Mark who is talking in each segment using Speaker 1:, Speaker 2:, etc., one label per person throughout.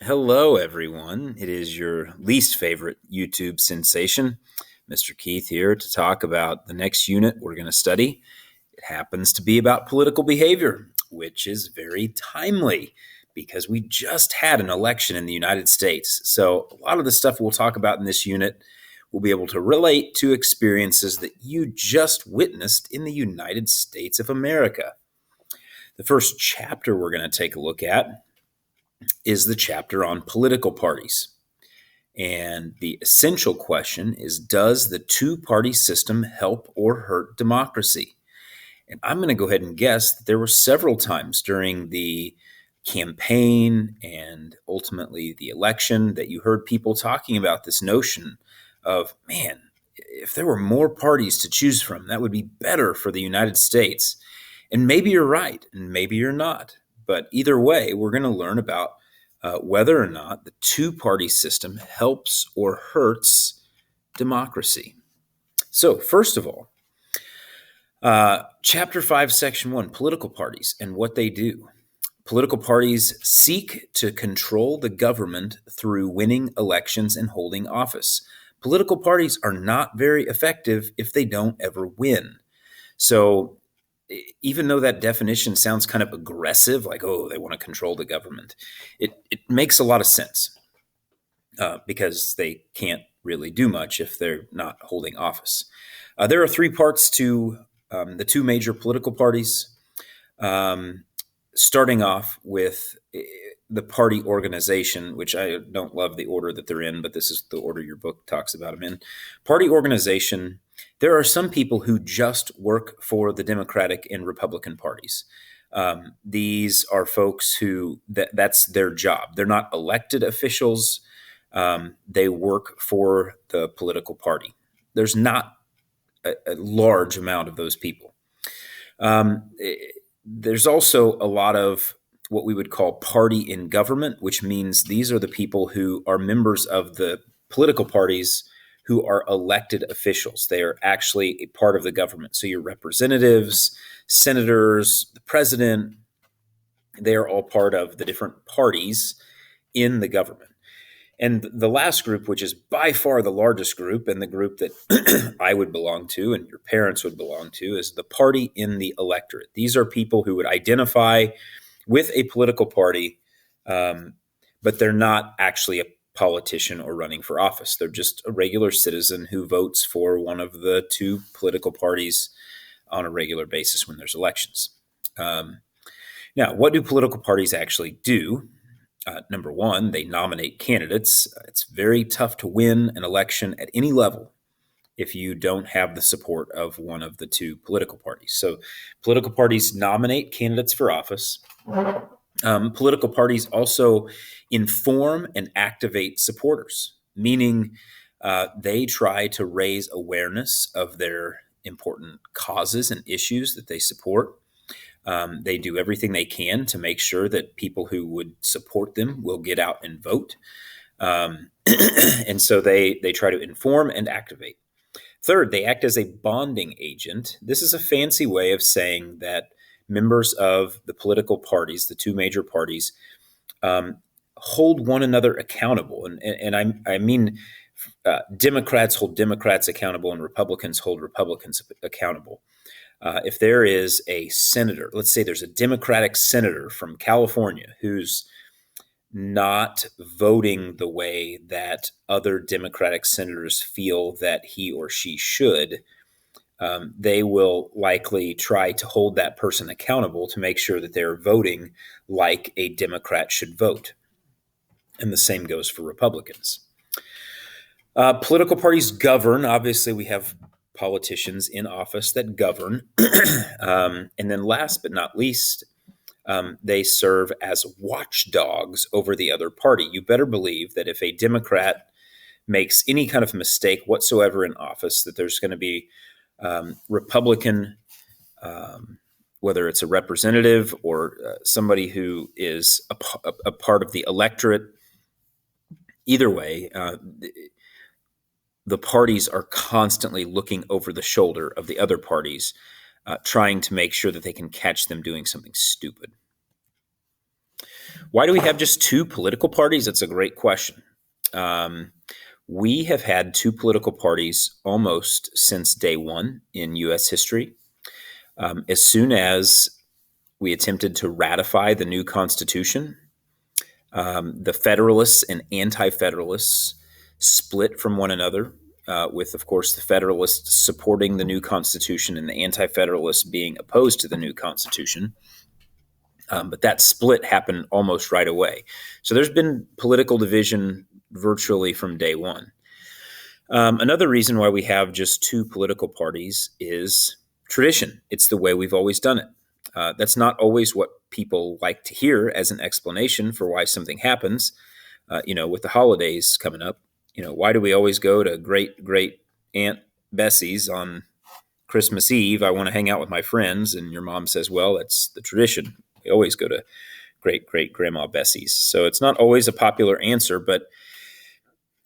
Speaker 1: Hello, everyone. It is your least favorite YouTube sensation, Mr. Keith, here to talk about the next unit we're going to study. It happens to be about political behavior, which is very timely because we just had an election in the United States. So, a lot of the stuff we'll talk about in this unit will be able to relate to experiences that you just witnessed in the United States of America. The first chapter we're going to take a look at is the chapter on political parties. And the essential question is, does the two-party system help or hurt democracy? And I'm going to go ahead and guess that there were several times during the campaign and ultimately the election that you heard people talking about this notion of, man, if there were more parties to choose from, that would be better for the United States. And maybe you're right, and maybe you're not. But either way, we're going to learn about whether or not the two-party system helps or hurts democracy. So, first of all, Chapter 5, Section 1, political parties and what they do. Political parties seek to control the government through winning elections and holding office. Political parties are not very effective if they don't ever win. So, even though that definition sounds kind of aggressive, like, oh, they want to control the government, it makes a lot of sense because they can't really do much if they're not holding office. There are three parts to the two major political parties, starting off with the party organization, which I don't love the order that they're in, but this is the order your book talks about them in. Party organization. There are some people who just work for the Democratic and Republican parties. These are folks who that's their job. They're not elected officials. They work for the political party. There's not a large amount of those people. There's also a lot of what we would call party in government, which means these are the people who are members of the political parties who are elected officials. They are actually a part of the government. So your representatives, senators, the president, they are all part of the different parties in the government. And the last group, which is by far the largest group, and the group that I would belong to and your parents would belong to, is the party in the electorate. These are people who would identify with a political party, but they're not actually a politician or running for office. They're just a regular citizen who votes for one of the two political parties on a regular basis when there's elections. Now, what do political parties actually do? Number one, they nominate candidates. It's very tough to win an election at any level if you don't have the support of one of the two political parties. So political parties nominate candidates for office. Political parties also inform and activate supporters, meaning they try to raise awareness of their important causes and issues that they support. They do everything they can to make sure that people who would support them will get out and vote. And so they try to inform and activate. Third, they act as a bonding agent. This is a fancy way of saying that members of the political parties, the two major parties, hold one another accountable. And I mean, Democrats hold Democrats accountable and Republicans hold Republicans accountable. If there is a senator, let's say there's a Democratic senator from California who's not voting the way that other Democratic senators feel that he or she should, they will likely try to hold that person accountable to make sure that they're voting like a Democrat should vote. And the same goes for Republicans. Political parties govern. Obviously, we have politicians in office that govern. And then last but not least, they serve as watchdogs over the other party. You better believe that if a Democrat makes any kind of mistake whatsoever in office, that there's going to be Republican, whether it's a representative or somebody who is a part of the electorate. Either way, the parties are constantly looking over the shoulder of the other parties, trying to make sure that they can catch them doing something stupid. Why do we have just two political parties? That's a great question. Um, we have had two political parties almost since day one in U.S. history. As soon as we attempted to ratify the new Constitution, the Federalists and Anti Federalists split from one another, with, of course, the Federalists supporting the new Constitution and the Anti Federalists being opposed to the new Constitution. But that split happened almost right away. So there's been political division virtually from day one. Another reason why we have just two political parties is tradition. It's the way we've always done it. That's not always what people like to hear as an explanation for why something happens. With the holidays coming up, why do we always go to great Aunt Bessie's on Christmas Eve? I want to hang out with my friends. And your mom says, well, that's the tradition. We always go to great grandma Bessie's. So it's not always a popular answer, but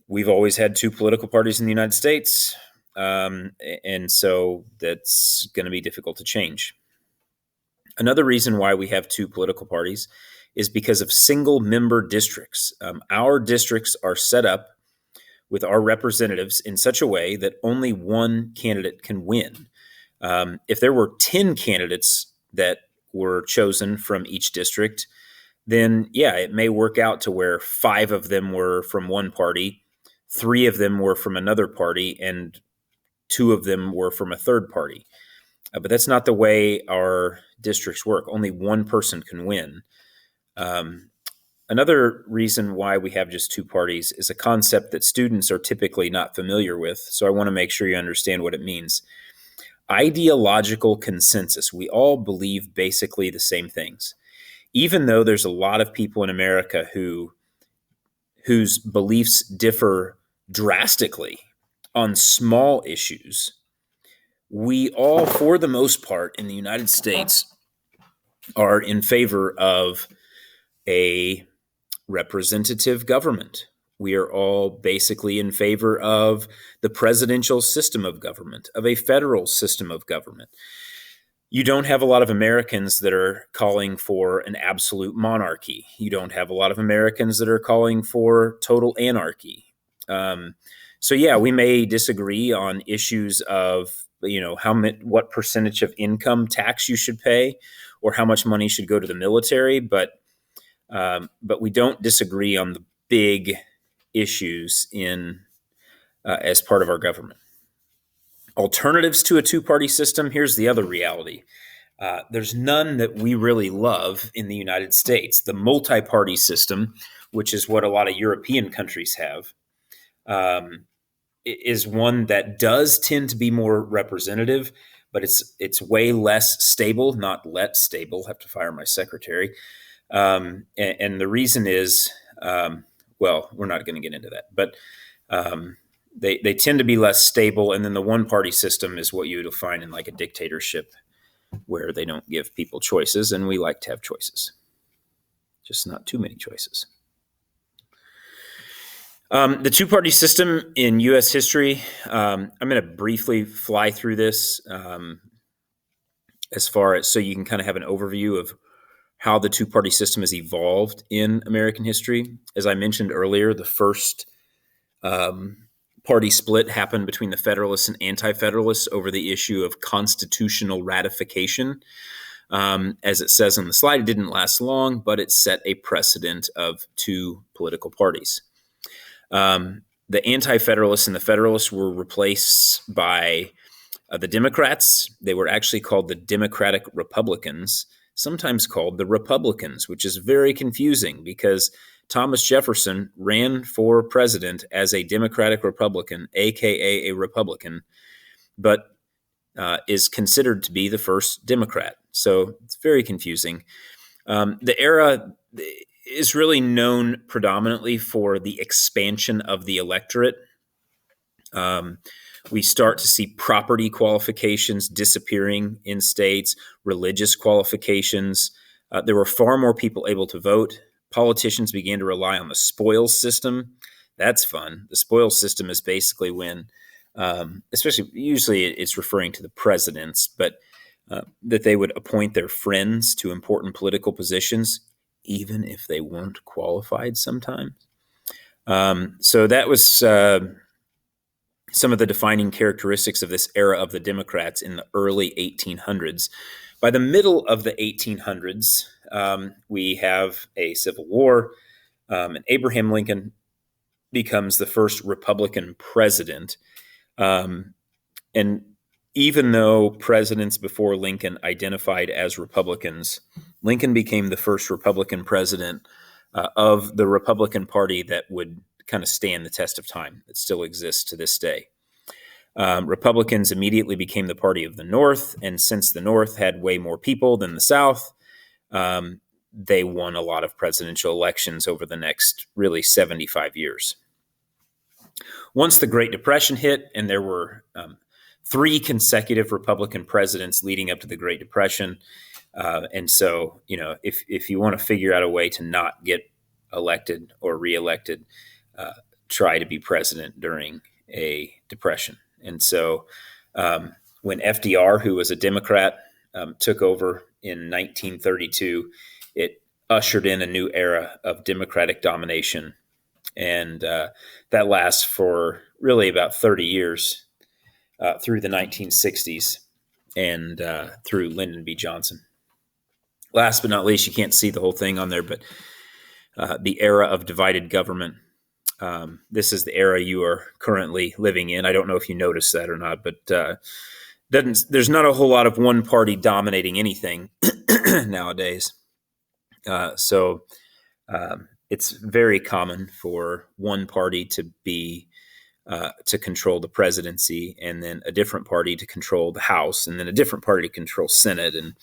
Speaker 1: we've always had two political parties in the United States. And so that's going to be difficult to change. Another reason why we have two political parties is because of single member districts. Our districts are set up with our representatives in such a way that only one candidate can win. If there were 10 candidates that were chosen from each district, then yeah, it may work out to where 5 of them were from one party, 3 of them were from another party, and 2 of them were from a third party. But that's not the way our districts work. Only one person can win. Another reason why we have just two parties is a concept that students are typically not familiar with. So I want to make sure you understand what it means. Ideological consensus. We all believe basically the same things. Even though there's a lot of people in America whose beliefs differ drastically on small issues, we all, for the most part, in the United States, are in favor of a representative government. We are all basically in favor of the presidential system of government, of a federal system of government. You don't have a lot of Americans that are calling for an absolute monarchy. You don't have a lot of Americans that are calling for total anarchy. So yeah, we may disagree on issues of what percentage of income tax you should pay, or how much money should go to the military, but we don't disagree on the big issues as part of our government. Alternatives to a two-party system. Here's the other reality. There's none that we really love in the United States. The multi-party system, which is what a lot of European countries have, is one that does tend to be more representative, but it's way less stable, not let stable. Have to fire my secretary. And the reason is, we're not going to get into that, but they tend to be less stable. And then the one-party system is what you would find in like a dictatorship, where they don't give people choices, and we like to have choices, just not too many choices. The two-party system in U.S. history, I'm going to briefly fly through this so you can kind of have an overview of how the two-party system has evolved in American history. As I mentioned earlier, the first party split happened between the Federalists and Anti-Federalists over the issue of constitutional ratification. As it says on the slide, it didn't last long, but it set a precedent of two political parties. The Anti-Federalists and the Federalists were replaced by the Democrats. They were actually called the Democratic Republicans, sometimes called the Republicans, which is very confusing because Thomas Jefferson ran for president as a Democratic Republican, aka a Republican, but is considered to be the first Democrat. So it's very confusing. The era is really known predominantly for the expansion of the electorate. We start to see property qualifications disappearing in states, religious qualifications. There were far more people able to vote. Politicians began to rely on the spoils system. That's fun. The spoils system is basically when, usually it's referring to the presidents, but that they would appoint their friends to important political positions. even if they weren't qualified sometimes. So that was some of the defining characteristics of this era of the Democrats in the early 1800s. By the middle of the 1800s, we have a civil war, and Abraham Lincoln becomes the first Republican president. And even though presidents before Lincoln identified as Republicans, Lincoln became the first Republican president of the Republican Party that would kind of stand the test of time, that still exists to this day. Republicans immediately became the party of the North, and since the North had way more people than the South, they won a lot of presidential elections over the next really 75 years. Once the Great Depression hit, and there were 3 consecutive Republican presidents leading up to the Great Depression, and so, if you want to figure out a way to not get elected or reelected, try to be president during a depression. And so when FDR, who was a Democrat, took over in 1932, it ushered in a new era of Democratic domination. And that lasts for really about 30 years through the 1960s and through Lyndon B. Johnson. Last but not least, you can't see the whole thing on there, but the era of divided government. This is the era you are currently living in. I don't know if you noticed that or not, but there's not a whole lot of one party dominating anything nowadays. So it's very common for one party to control the presidency, and then a different party to control the House, and then a different party to control Senate. And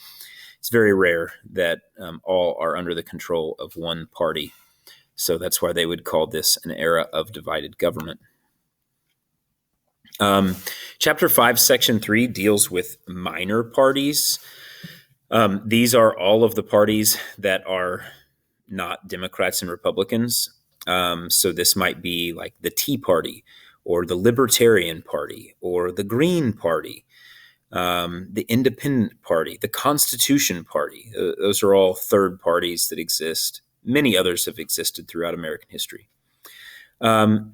Speaker 1: it's very rare that all are under the control of one party. So that's why they would call this an era of divided government. Chapter 5, Section 3 deals with minor parties. These are all of the parties that are not Democrats and Republicans. So this might be like the Tea Party, or the Libertarian Party, or the Green Party, the Independent Party, the Constitution Party. Those are all third parties that exist. Many others have existed throughout American history.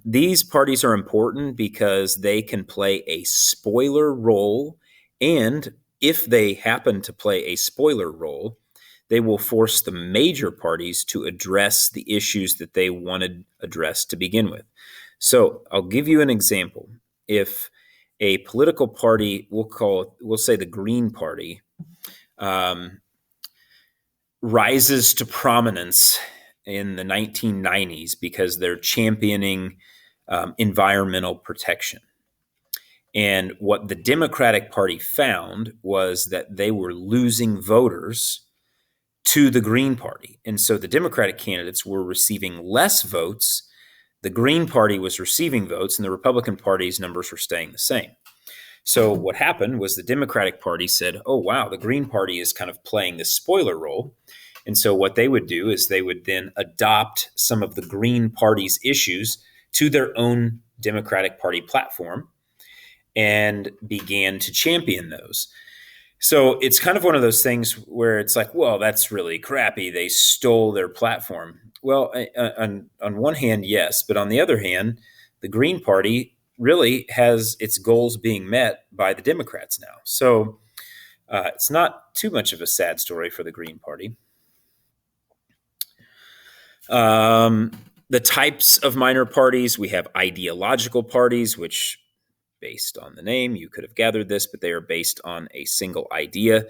Speaker 1: These parties are important because they can play a spoiler role, and if they happen to play a spoiler role, they will force the major parties to address the issues that they wanted addressed to begin with. So I'll give you an example. If a political party, we'll say the Green Party, rises to prominence in the 1990s because they're championing environmental protection. And what the Democratic Party found was that they were losing voters to the Green Party. And so the Democratic candidates were receiving less votes. The Green Party was receiving votes, and the Republican Party's numbers were staying the same. So what happened was the Democratic Party said, oh, wow, the Green Party is kind of playing this spoiler role. And so what they would do is they would then adopt some of the Green Party's issues to their own Democratic Party platform and began to champion those. So it's kind of one of those things where it's like, well, that's really crappy. They stole their platform. Well, on one hand, yes. But on the other hand, the Green Party really has its goals being met by the Democrats now. So it's not too much of a sad story for the Green Party. The types of minor parties, we have ideological parties, which, based on the name, you could have gathered this, but they are based on a single idea.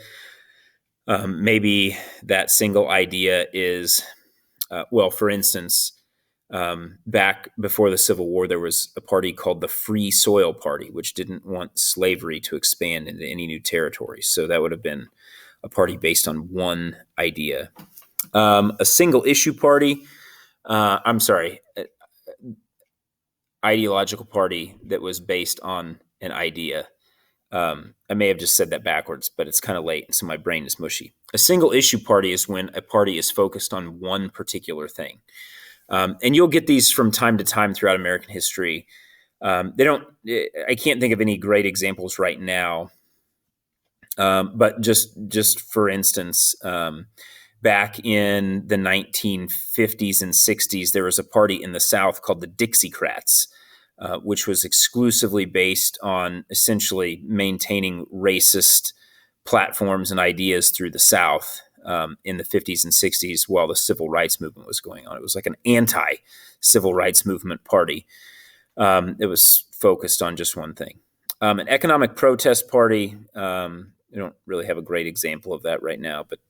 Speaker 1: Maybe that single idea is, for instance, back before the Civil War, there was a party called the Free Soil Party, which didn't want slavery to expand into any new territories. So that would have been a party based on one idea. A single issue party, ideological party that was based on an idea. I may have just said that backwards, but it's kind of late, so my brain is mushy. A single issue party is when a party is focused on one particular thing. And you'll get these from time to time throughout American history. I can't think of any great examples right now. But just for instance, back in the 1950s and 60s, there was a party in the South called the Dixiecrats, which was exclusively based on essentially maintaining racist platforms and ideas through the South in the 50s and 60s while the civil rights movement was going on. It was like an anti-civil rights movement party. It was focused on just one thing. An economic protest party, we don't really have a great example of that right now, but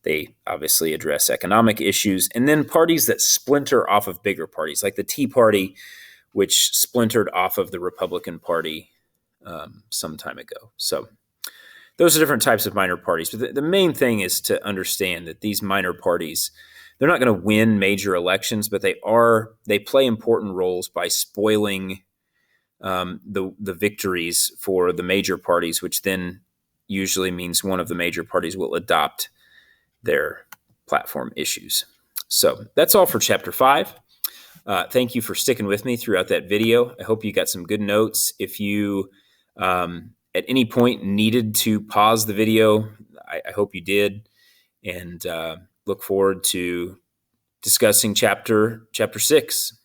Speaker 1: they obviously address economic issues. And then parties that splinter off of bigger parties, like the Tea Party, which splintered off of the Republican Party some time ago. So those are different types of minor parties. But the main thing is to understand that these minor parties, they're not going to win major elections, but they play important roles by spoiling the victories for the major parties, which then usually means one of the major parties will adopt their platform issues. So that's all for Chapter 5. Thank you for sticking with me throughout that video. I hope you got some good notes. If you at any point needed to pause the video, I hope you did, and look forward to discussing chapter 6.